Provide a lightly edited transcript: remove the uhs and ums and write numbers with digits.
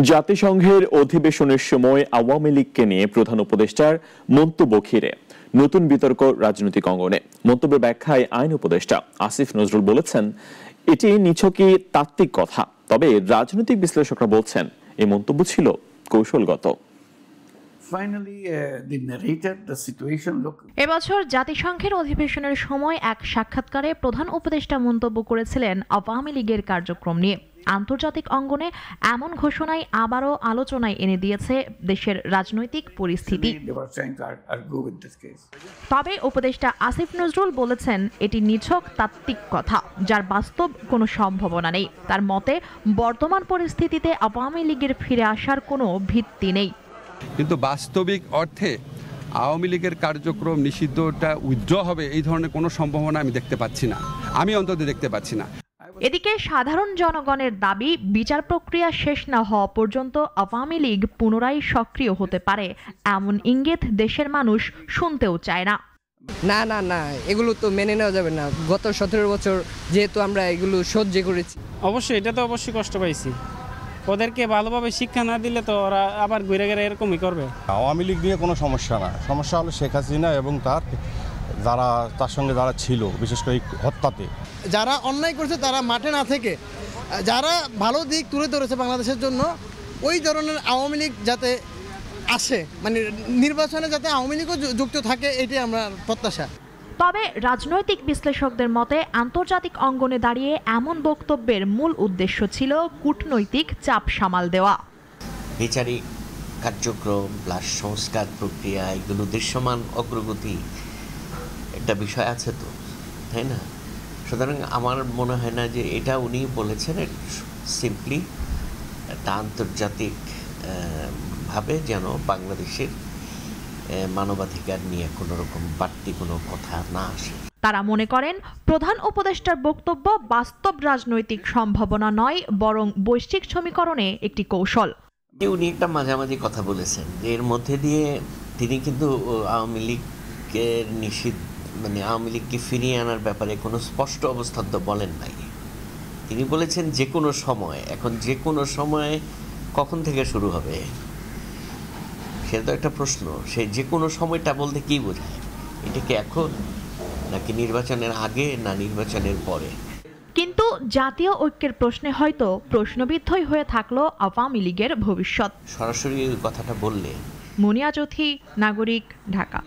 জাতিসংঘের অধিবেশনের সময় আওয়ামী লীগকে নিয়ে প্রধান উপদেষ্টার মন্তব্য ঘিরে নতুন বিতর্ক রাজনৈতিক অঙ্গনে। মন্তব্যের ব্যাখ্যায় আইন উপদেষ্টা আসিফ নজরুল বলেছেন, এটি নিছকই তাত্ত্বিক কথা। তবে রাজনৈতিক বিশ্লেষকরা বলছেন এই মন্তব্য ছিল কৌশলগত। এবছর জাতিসংঘের অধিবেশনের সময় এক সাক্ষাৎকারে প্রধান উপদেষ্টা মন্তব্য করেছিলেন আওয়ামী লীগের কার্যক্রম নিয়ে। আন্তর্জাতিক অঙ্গনে এমন ঘোষণায় আবারও আলোচনায় এনে দিয়েছে দেশের রাজনৈতিক পরিস্থিতি। তবে উপদেষ্টা আসিফ নজরুল বলেছেন, এটি নিছক তাত্ত্বিক কথা, যার বাস্তব কোনো সম্ভাবনা নেই। তার মতে, বর্তমান পরিস্থিতিতে আওয়ামী লীগের ফিরে আসার কোনো ভিত্তি নেই। কিন্তু বাস্তবিক অর্থে আওয়ামী লীগের কার্যক্রম নিষিদ্ধটা উইথড্র হবে এই ধরনের কোনো সম্ভাবনা আমি দেখতে পাচ্ছি না, আমি অন্তত দেখতে পাচ্ছি না। এদিকে সাধারণ জনগণের দাবি, বিচার প্রক্রিয়া শেষ না হওয়া পর্যন্ত আওয়ামী লীগ পুনরায় সক্রিয় হতে পারে, এমন ইঙ্গিত দেশের মানুষ শুনতেও চায় না। না না না, এগুলো তো মেনে নেওয়া যাবে না। গত 17 বছর যেহেতু আমরা এগুলো সহ্য করেছি। অবশ্যই এটা তো অবশ্যই কষ্ট পাইছি। ওদেরকে ভালোভাবে শিক্ষা না দিলে তো ওরা আবার ঘুরে ঘুরে এরকমই করবে। আওয়ামী লীগ নিয়ে কোনো সমস্যা না, সমস্যা হলো শেখ হাসিনা এবং তার সঙ্গে যারা ছিল, বিশেষ করে হত্যাতে যারা অন্যায় করছে তারা মাঠে না থেকে যারা ভালো দিক তুলে ধরেছে বাংলাদেশের জন্য, ওই ধরনের আওয়ামী লীগ যাতে আসে, মানে নির্বাচনে যাতে আওয়ামী লীগও যুক্ত থাকে, এটাই আমরা প্রত্যাশা। তবে রাজনৈতিক বিশ্লেষকদের মতে, আন্তর্জাতিক অঙ্গনে দাঁড়িয়ে এমন বক্তব্যের মূল উদ্দেশ্য ছিল কূটনৈতিক চাপ সামাল দেওয়া। বিচারিক কার্যক্রম প্লাস সংস্কার প্রক্রিয়া, এগুলো দৃশ্যমান অগ্রগতি একটা বিষয় আছে তো, তাই না? সুতরাং আমার মনে হয় না যে এটা উনি বলেছেন সিম্পলি একটা আন্তর্জাতিক ভাবে যেন বাংলাদেশের মানবাধিকার নিয়ে কোনো রকম বাড়তি কোনো কথা না আসে। তারা মনে করেন, প্রধান উপদেষ্টার বক্তব্য বাস্তব রাজনৈতিক সম্ভাবনা নয়, বরং বৈশ্বিক সমীকরণে একটি কৌশল। উনি একটা মাঝামাঝি কথা বলেছেন যে এর মধ্যে দিয়ে তিনি কিন্তু আওয়ামী লীগের আওয়ামী লীগকে ফিরিয়ে আনার ব্যাপারে কোনো স্পষ্ট অবস্থান তো বলেন নাই। তিনি বলেছেন যে কোনো সময়। এখন যে কোনো সময় কখন থেকে শুরু হবে সেটা তো একটা প্রশ্ন। সেই যে কোনো সময়টা বলতে কি বোঝায়? এটা কি এখন, নাকি নির্বাচনের আগে, না নির্বাচনের পরে? কিন্তু জাতীয় ঐক্যের প্রশ্নে হয়তো প্রশ্নবিদ্ধই হয়ে থাকলো আওয়ামী লীগের ভবিষ্যৎ। সরাসরি কথাটা বললে। মুনিয়া চৌধুরী, নাগরিক, ঢাকা।